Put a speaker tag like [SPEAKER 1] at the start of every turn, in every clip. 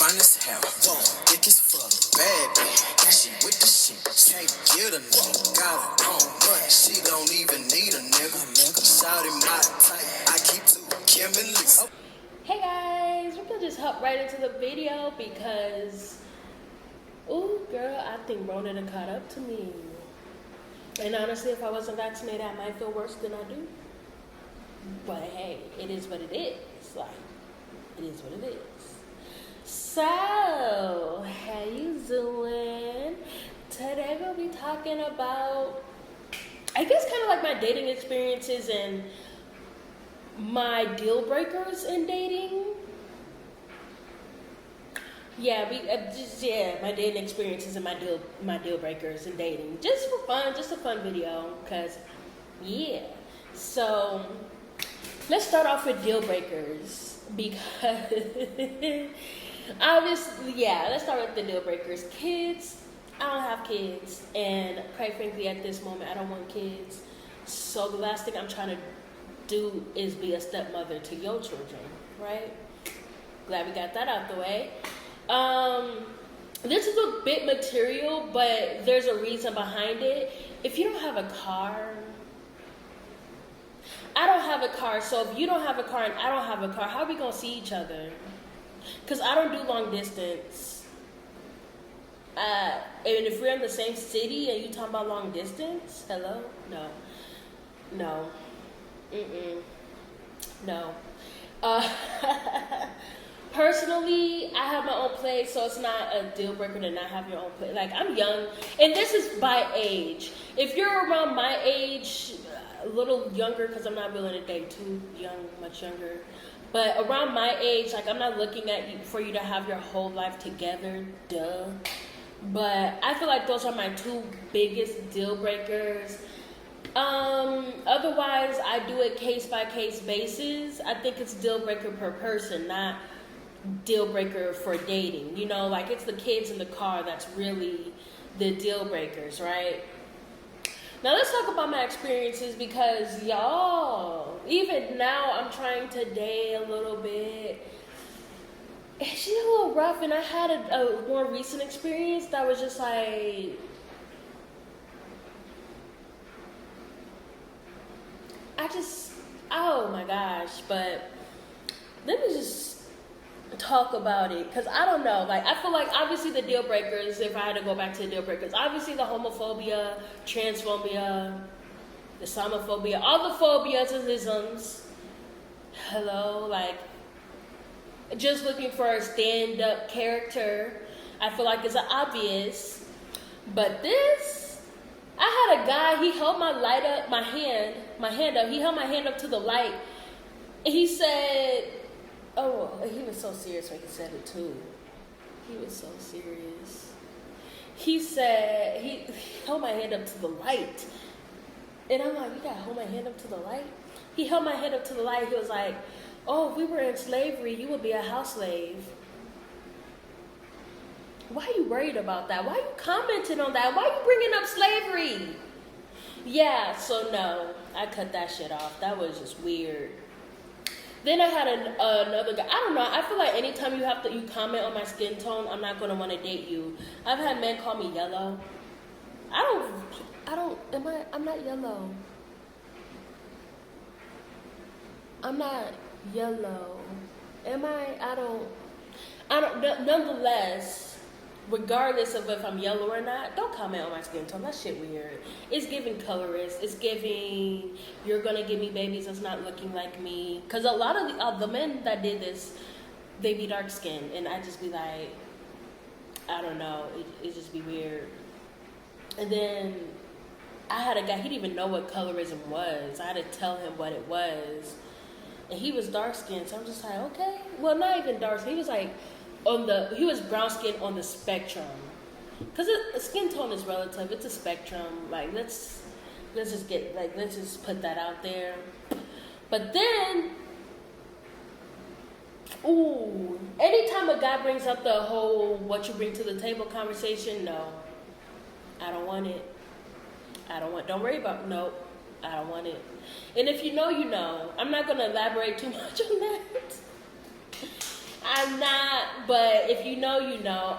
[SPEAKER 1] fine as hell. Thick as fuck, bad bitch. She with the shit, can't get a nigga. Got her own money, she don't even need a nigga. Shawty my type, I keep two Kimberly's.
[SPEAKER 2] Hey guys, we're gonna just hop right into the video because, ooh girl, I think Rona done caught up to me. And honestly, if I wasn't vaccinated, I might feel worse than I do. But hey, it is what it is. Like, it is what it is. So, how you doing? Today we'll be talking about, I guess, kind of like my dating experiences and my deal breakers in dating. Yeah, my dating experiences and my deal breakers in dating, just for fun, just a fun video, cause yeah. So let's start off with deal breakers because obviously, yeah. Let's start with the deal breakers. Kids. I don't have kids, and quite frankly, at this moment, I don't want kids. So the last thing I'm trying to do is be a stepmother to your children, right? Glad we got that out the way. This is a bit material, but there's a reason behind it. If you don't have a car, I don't have a car, so if you don't have a car and I don't have a car, how are we gonna see each other? Because I don't do long distance. And if we're in the same city and you talking about long distance, hello? No. No. Personally, I have my own place, so it's not a deal breaker to not have your own place. Like, I'm young, and this is by age. If you're around my age, a little younger, because I'm not willing to date too young, much younger, but around my age, like, I'm not looking at you for you to have your whole life together, duh. But I feel like those are my two biggest deal breakers. Otherwise, I do it case by case basis. I think it's deal breaker per person, not deal breaker for dating. You know, like, it's the kids in the car that's really the deal breakers, right? Now let's talk about my experiences because y'all, even now I'm trying to date a little bit. She's a little rough, and I had a more recent experience that was just like, oh my gosh, but let me just talk about it, because I don't know, like, I feel like obviously the deal breakers, if I had to go back to the deal breakers, obviously the homophobia, transphobia, Islamophobia, all the phobias and isms, hello, like, just looking for a stand-up character, I feel like it's obvious, but this, I had a guy, he held my hand up, he held my hand up to the light, and he said, oh, he was so serious when he said it too. He was so serious. He said, he held my hand up to the light. And I'm like, you gotta hold my hand up to the light? He held my hand up to the light. He was like, oh, if we were in slavery, you would be a house slave. Why are you worried about that? Why are you commenting on that? Why are you bringing up slavery? Yeah, so no, I cut that shit off. That was just weird. Then I had another guy. I don't know. I feel like anytime you comment on my skin tone, I'm not gonna want to date you. I've had men call me yellow. I'm not yellow. I'm not yellow. Am I? I don't. Nonetheless, regardless of if I'm yellow or not, don't comment on my skin tone. That shit weird. It's giving colorist. It's giving, you're gonna give me babies that's not looking like me. Because a lot of the men that did this, they be dark skinned, and I just be like, I don't know. It just be weird. And then I had a guy, he didn't even know what colorism was. I had to tell him what it was. And he was dark skinned, so I'm just like, okay. Well, not even dark skinned. He was like, he was brown skin on the spectrum, because skin tone is relative. It's a spectrum. Like, let's just put that out there. But then, anytime a guy brings up the whole what you bring to the table conversation, no, I don't want it. Don't worry about, nope, I don't want it. And if you know, you know. I'm not gonna elaborate too much on that. I'm not But if you know, you know.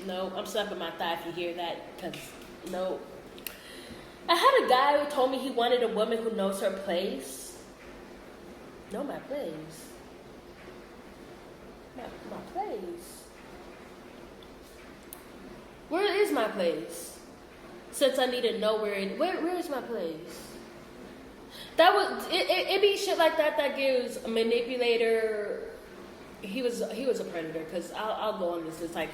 [SPEAKER 2] No, I'm slapping my thigh if you hear that, because no. I had a guy who told me he wanted a woman who knows her place. Know my place. My place. Where is my place? Since I need to know where is my place? That was it be shit like that gives a manipulator. He was a predator, because I'll go on this. It's like,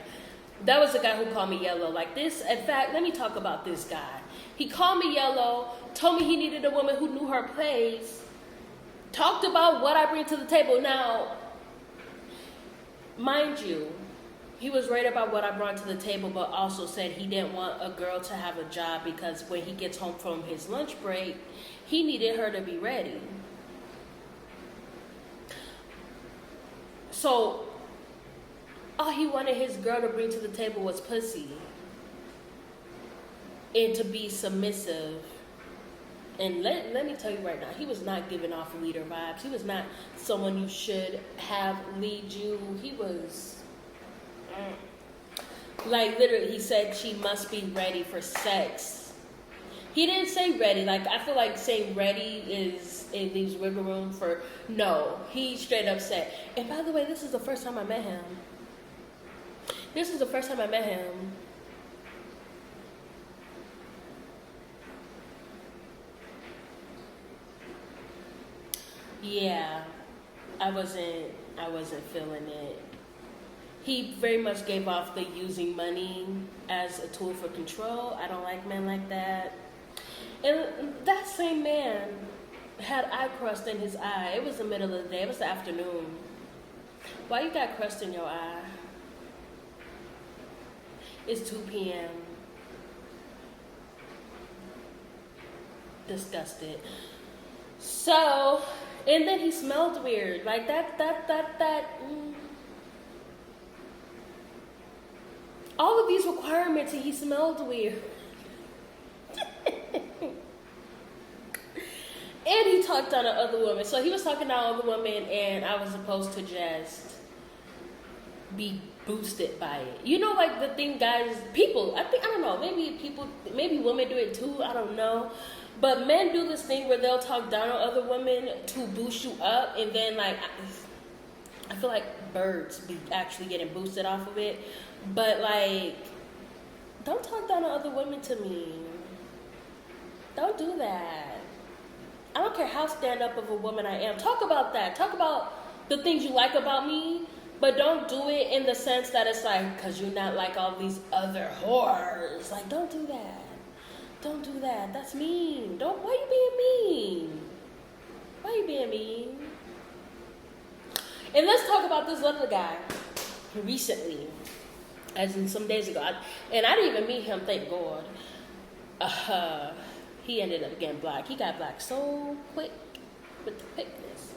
[SPEAKER 2] that was the guy who called me yellow. Like this, in fact, let me talk about this guy. He called me yellow, told me he needed a woman who knew her place, talked about what I bring to the table. Now, mind you, he was right about what I brought to the table, but also said he didn't want a girl to have a job, because when he gets home from his lunch break, he needed her to be ready. So, all he wanted his girl to bring to the table was pussy. And to be submissive. And let me tell you right now, he was not giving off leader vibes. He was not someone you should have lead you. He was... like, literally, he said she must be ready for sex. He didn't say ready. Like, I feel like saying ready it leaves wiggle room for... No, he straight up said... And by the way, this is the first time I met him. Yeah, I wasn't feeling it. He very much gave off the using money as a tool for control. I don't like men like that. And that same man had eye crust in his eye. It was the middle of the day. It was the afternoon. Why you got crust in your eye? It's 2 p.m. Disgusted. So, and then he smelled weird. Like that. All of these requirements, and he smelled weird. And he talked down to other women. So he was talking down to other women, and I was supposed to just be boosted by it. You know, like the thing guys, people, I don't know, maybe women do it too, I don't know. But men do this thing where they'll talk down on other women to boost you up, and then like, I feel like birds be actually getting boosted off of it. But like, don't talk down on other women to me. Don't do that. I don't care how stand up of a woman I am. Talk about that. Talk about the things you like about me, but don't do it in the sense that it's like, because you're not like all these other whores. Like, don't do that. Don't do that. That's mean. Why you being mean? Why you being mean? And let's talk about this other guy recently, as in some days ago. And I didn't even meet him, thank God. He ended up getting black. He got black so quick, with the quickness.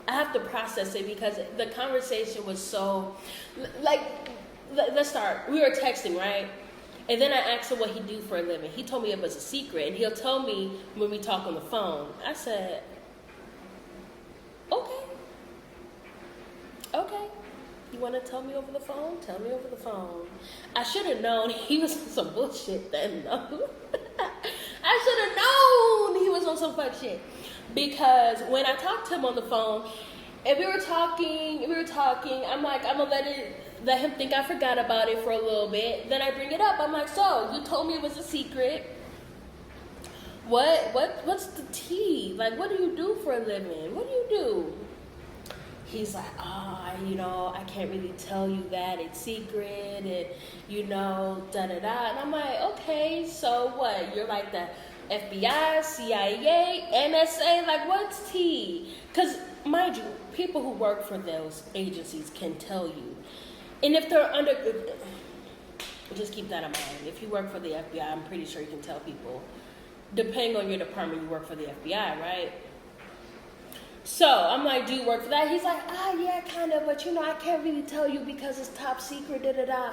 [SPEAKER 2] I have to process it, because the conversation was so, like, let's start. We were texting, right? And then I asked him what he do for a living. He told me it was a secret, and he'll tell me when we talk on the phone. I said, okay. You want to tell me over the phone? Tell me over the phone. I should have known he was on some bullshit then, though. I should have known he was on some fuck shit. Because when I talked to him on the phone, and we were talking, I'm like, I'm going to let him think I forgot about it for a little bit. Then I bring it up. I'm like, so, you told me it was a secret. What's the tea? Like, what do you do for a living? What do you do? He's like, I can't really tell you that. It's secret, and, da-da-da. And I'm like, okay, so what? You're like the FBI, CIA, NSA? Like, what's tea? Because, mind you, people who work for those agencies can tell you. And if they're under... Just keep that in mind. If you work for the FBI, I'm pretty sure you can tell people. Depending on your department, you work for the FBI, right? So, I'm like, do you work for that? He's like, yeah, kind of, but I can't really tell you because it's top secret, da-da-da.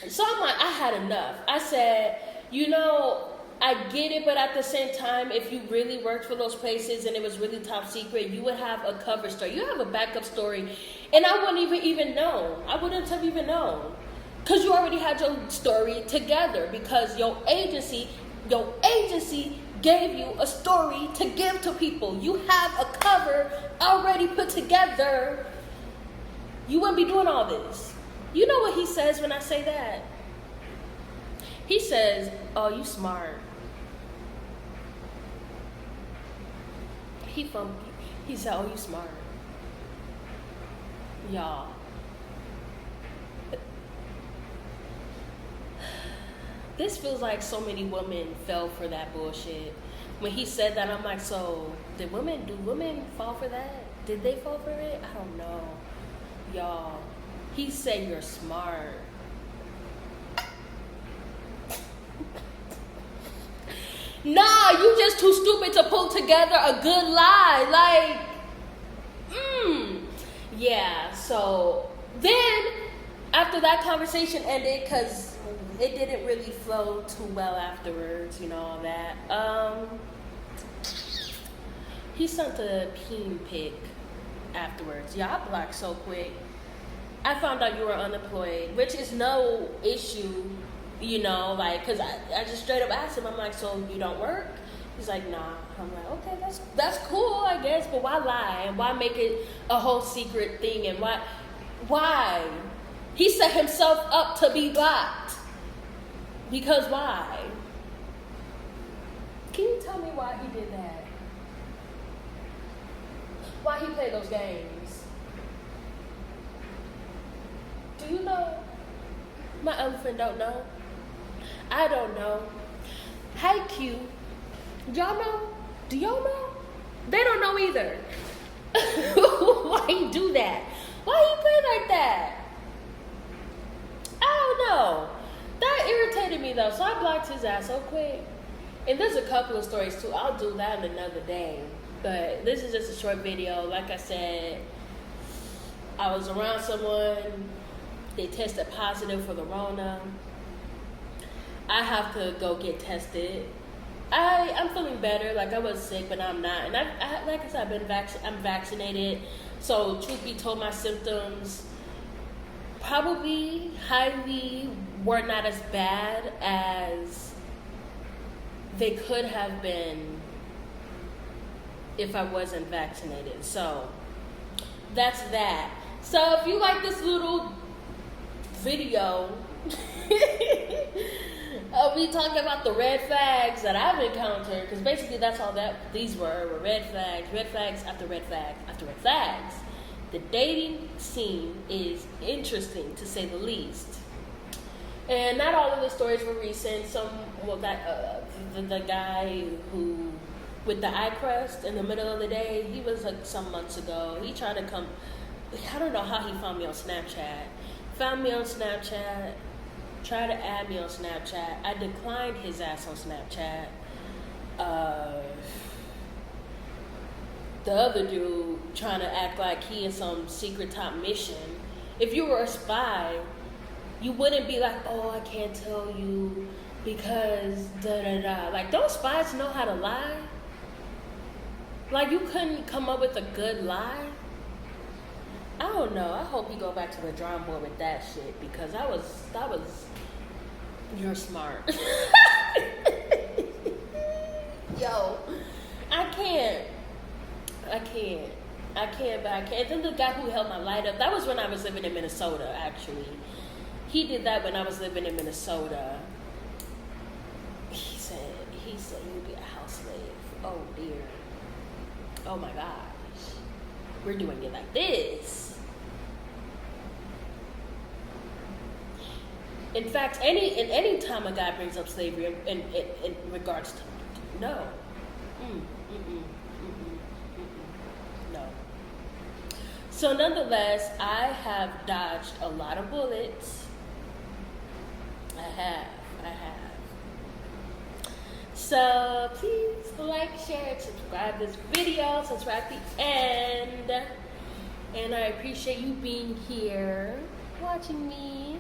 [SPEAKER 2] So I'm like, I had enough. I said, you know, I get it, but at the same time, if you really worked for those places and it was really top secret, you would have a cover story. You have a backup story. And I wouldn't even know. I wouldn't have even known. Because you already had your story together. Because your agency gave you a story to give to people. You have a cover already put together. You wouldn't be doing all this. You know what he says when I say that? He says, "Oh, you smart." He said, "Oh, you smart." Y'all. This feels like so many women fell for that bullshit. When he said that, I'm like, so do women fall for that? Did they fall for it? I don't know. Y'all, he said you're smart. Nah, you just too stupid to pull together a good lie. Yeah, so then after that conversation ended, because it didn't really flow too well afterwards, you know, all that. He sent a peen pic afterwards. Yeah, I blocked so quick. I found out you were unemployed, which is no issue, you know, like, because I just straight up asked him, I'm like, so you don't work? He's like, nah. I'm like, okay, that's cool, I guess, but why lie? And why make it a whole secret thing? And why? He set himself up to be blocked. Because why? Can you tell me why he did that? Why he played those games? Do you know? My elephant don't know. I don't know. Hey Q, y'all know? Do y'all know? They don't know either. Why he do that? Why he play like that? I don't know. That irritated me though, so I blocked his ass so quick. And there's a couple of stories too. I'll do that another day. But this is just a short video. Like I said, I was around someone. They tested positive for the Rona. I have to go get tested. I'm feeling better. Like, I was sick, but I'm not. And I like I said, I'm vaccinated. So truth be told, my symptoms probably highly were not as bad as they could have been if I wasn't vaccinated. So that's that. So if you like this little video of me talking about the red flags that I've encountered, because basically that's all that these were red flags after red flag after red flags. The dating scene is interesting, to say the least. And not all of the stories were recent. The guy who, with the eye crust in the middle of the day, he was like some months ago. He tried to come, I don't know how he found me on Snapchat. Found me on Snapchat, tried to add me on Snapchat. I declined his ass on Snapchat. The other dude trying to act like he in some secret top mission. If you were a spy, you wouldn't be like, oh, I can't tell you because da-da-da. Like, don't spies know how to lie? Like, you couldn't come up with a good lie? I don't know. I hope you go back to the drawing board with that shit, because that was you're smart. Yo, I can't, but I can't. Then the guy who held my light up, that was when I was living in Minnesota, actually. He did that when I was living in Minnesota. He said you'd be a house slave. Oh dear. Oh my gosh. We're doing it like this. In fact, any time a guy brings up slavery in regards to no. No. So nonetheless, I have dodged a lot of bullets. I have. So please like, share, and subscribe this video. Subscribe at the end. And I appreciate you being here, watching me.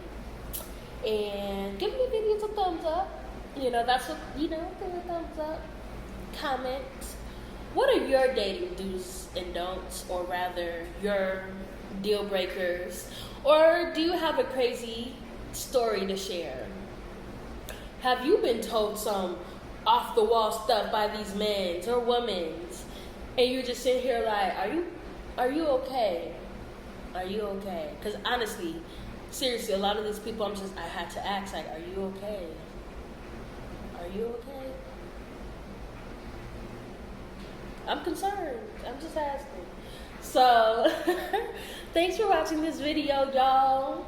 [SPEAKER 2] And give the videos a thumbs up. That's what, give a thumbs up. Comment. What are your dating do's and don'ts, or rather, your deal breakers? Or do you have a crazy story to share? Have you been told some off the wall stuff by these men or women, and you just sit here like, are you okay? Are you okay? Because honestly, seriously, a lot of these people, I had to ask, like, are you okay? Are you okay? I'm concerned. I'm just asking. So, thanks for watching this video, y'all.